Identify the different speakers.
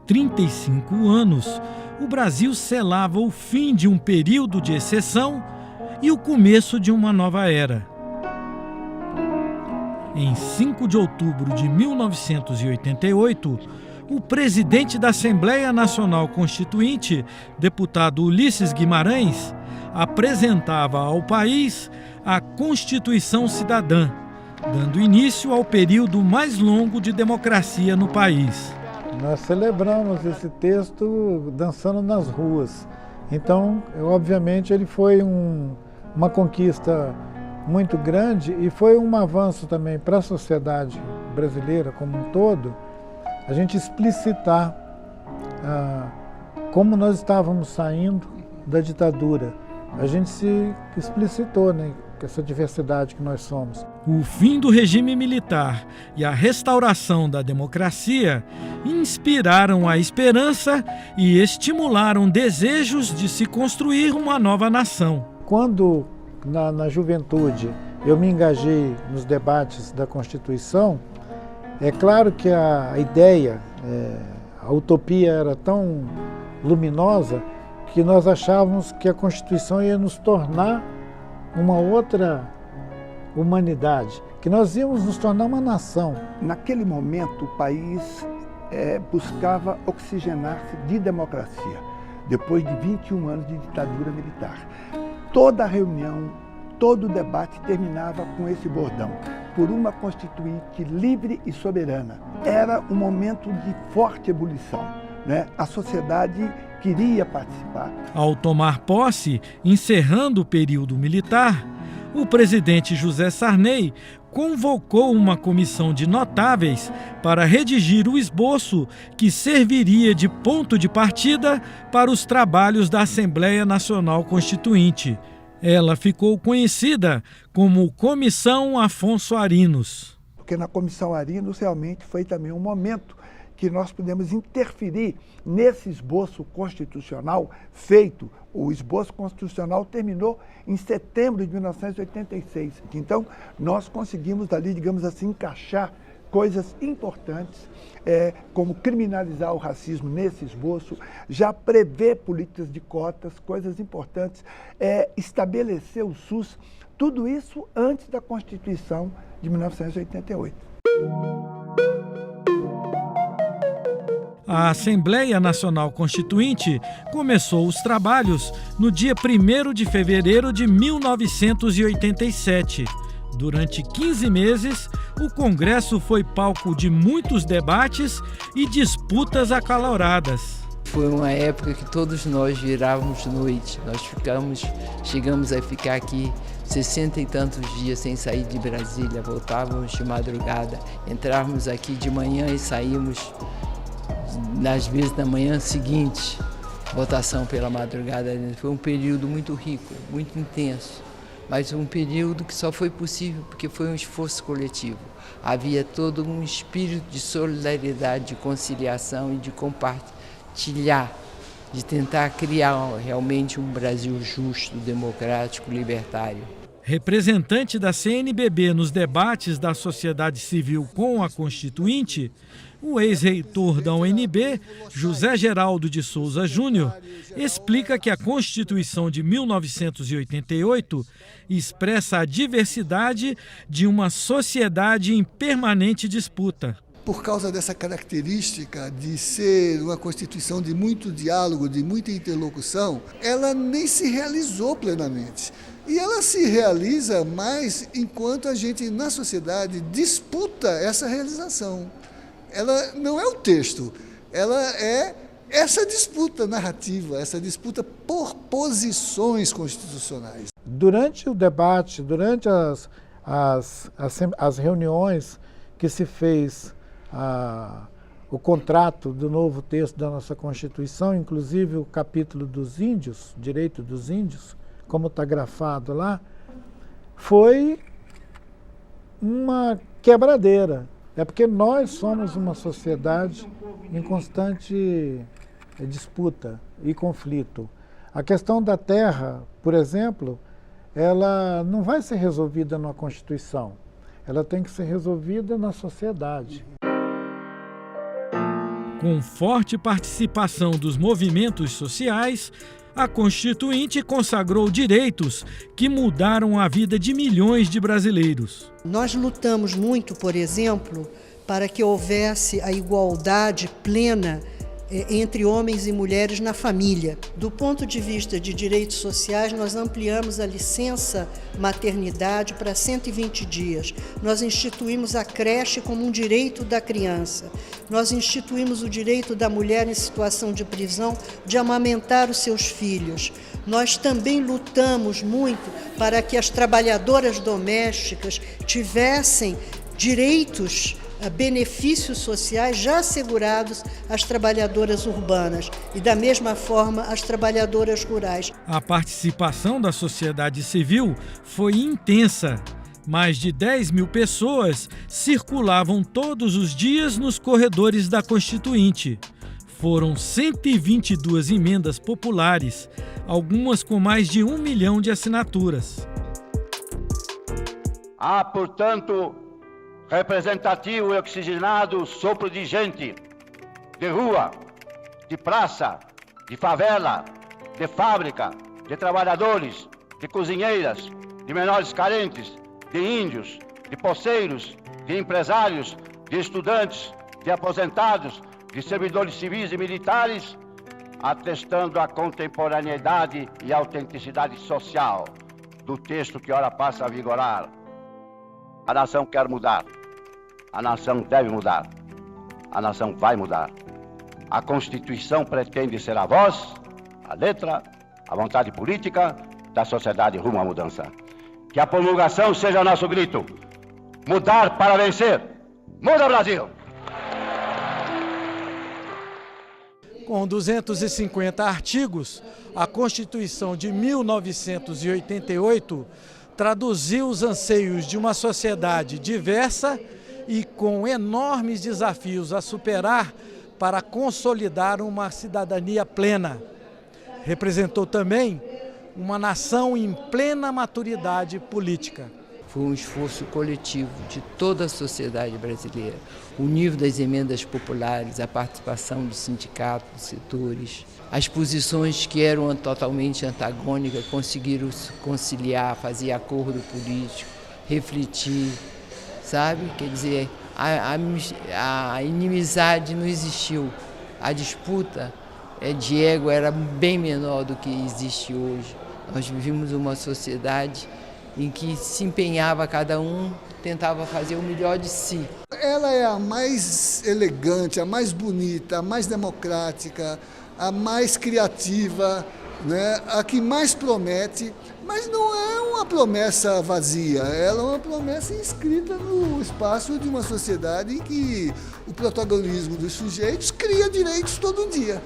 Speaker 1: 35 anos, o Brasil selava o fim de um período de exceção e o começo de uma nova era. Em 5 de outubro de 1988, o presidente da Assembleia Nacional Constituinte, deputado Ulisses Guimarães, apresentava ao país a Constituição Cidadã, dando início ao período mais longo de democracia no país.
Speaker 2: Nós celebramos esse texto dançando nas ruas. Então, obviamente, ele foi uma conquista muito grande e foi um avanço também para a sociedade brasileira como um todo, a gente explicitar como nós estávamos saindo da ditadura. A gente se explicitou, né, com essa diversidade que nós somos.
Speaker 1: O fim do regime militar e a restauração da democracia inspiraram a esperança e estimularam desejos de se construir uma nova nação.
Speaker 2: Quando, na juventude, eu me engajei nos debates da Constituição, é claro que a ideia, a utopia era tão luminosa que nós achávamos que a Constituição ia nos tornar uma outra humanidade, que nós íamos nos tornar uma nação.
Speaker 3: Naquele momento, o país buscava oxigenar-se de democracia, depois de 21 anos de ditadura militar. Toda reunião, todo debate terminava com esse bordão: por uma Constituinte livre e soberana. Era um momento de forte ebulição, né? A sociedade queria participar.
Speaker 1: Ao tomar posse, encerrando o período militar, o presidente José Sarney convocou uma comissão de notáveis para redigir o esboço que serviria de ponto de partida para os trabalhos da Assembleia Nacional Constituinte. Ela ficou conhecida como Comissão Afonso Arinos.
Speaker 3: Porque na Comissão Arinos realmente foi também um momento que nós pudemos interferir nesse esboço constitucional feito. O esboço constitucional terminou em setembro de 1986. Então, nós conseguimos dali, digamos assim, encaixar coisas importantes, como criminalizar o racismo nesse esboço, já prever políticas de cotas, coisas importantes, estabelecer o SUS, tudo isso antes da Constituição de 1988.
Speaker 1: A Assembleia Nacional Constituinte começou os trabalhos no dia 1º de fevereiro de 1987. Durante 15 meses, o Congresso foi palco de muitos debates e disputas acaloradas.
Speaker 4: Foi uma época que todos nós virávamos noite. Nós chegamos a ficar aqui 60 e tantos dias sem sair de Brasília. Voltávamos de madrugada, entrávamos aqui de manhã e saímos às vezes na manhã seguinte, votação pela madrugada. Foi um período muito rico, muito intenso, mas um período que só foi possível porque foi um esforço coletivo. Havia todo um espírito de solidariedade, de conciliação e de compartilhar, de tentar criar realmente um Brasil justo, democrático, libertário.
Speaker 1: Representante da CNBB nos debates da sociedade civil com a Constituinte, o ex-reitor da UNB, José Geraldo de Souza Júnior, explica que a Constituição de 1988 expressa a diversidade de uma sociedade em permanente disputa.
Speaker 5: Por causa dessa característica de ser uma Constituição de muito diálogo, de muita interlocução, ela nem se realizou plenamente. E ela se realiza mais enquanto a gente, na sociedade, disputa essa realização. Ela não é o texto, ela é essa disputa narrativa, essa disputa por posições constitucionais.
Speaker 2: Durante o debate, durante as reuniões que se fez o contrato do novo texto da nossa Constituição, inclusive o capítulo dos índios, direito dos índios, como está grafado lá, foi uma quebradeira. É porque nós somos uma sociedade em constante disputa e conflito. A questão da terra, por exemplo, ela não vai ser resolvida na Constituição. Ela tem que ser resolvida na sociedade.
Speaker 1: Com forte participação dos movimentos sociais, a Constituinte consagrou direitos que mudaram a vida de milhões de brasileiros.
Speaker 6: Nós lutamos muito, por exemplo, para que houvesse a igualdade plena entre homens e mulheres na família. Do ponto de vista de direitos sociais, nós ampliamos a licença maternidade para 120 dias. Nós instituímos a creche como um direito da criança. Nós instituímos o direito da mulher em situação de prisão de amamentar os seus filhos. Nós também lutamos muito para que as trabalhadoras domésticas tivessem direitos, benefícios sociais já assegurados às trabalhadoras urbanas e, da mesma forma, às trabalhadoras rurais.
Speaker 1: A participação da sociedade civil foi intensa. Mais de 10 mil pessoas circulavam todos os dias nos corredores da Constituinte. Foram 122 emendas populares, algumas com mais de 1 milhão de assinaturas.
Speaker 7: Há, portanto, representativo e oxigenado sopro de gente, de rua, de praça, de favela, de fábrica, de trabalhadores, de cozinheiras, de menores carentes, de índios, de poceiros, de empresários, de estudantes, de aposentados, de servidores civis e militares, atestando a contemporaneidade e autenticidade social do texto que ora passa a vigorar. A nação quer mudar. A nação deve mudar. A nação vai mudar. A Constituição pretende ser a voz, a letra, a vontade política da sociedade rumo à mudança. Que a promulgação seja nosso grito. Mudar para vencer. Muda, Brasil!
Speaker 1: Com 250 artigos, a Constituição de 1988 traduziu os anseios de uma sociedade diversa e com enormes desafios a superar para consolidar uma cidadania plena. Representou também uma nação em plena maturidade política.
Speaker 4: Foi um esforço coletivo de toda a sociedade brasileira. O nível das emendas populares, a participação dos sindicatos, dos setores, as posições que eram totalmente antagônicas conseguiram conciliar, fazer acordo político, refletir, sabe? Quer dizer, a inimizade não existiu. A disputa de ego era bem menor do que existe hoje. Nós vivimos uma sociedade em que se empenhava cada um, tentava fazer o melhor de si.
Speaker 5: Ela é a mais elegante, a mais bonita, a mais democrática, a mais criativa, né? A que mais promete, mas não é uma promessa vazia, ela é uma promessa inscrita no espaço de uma sociedade em que o protagonismo dos sujeitos cria direitos todo dia.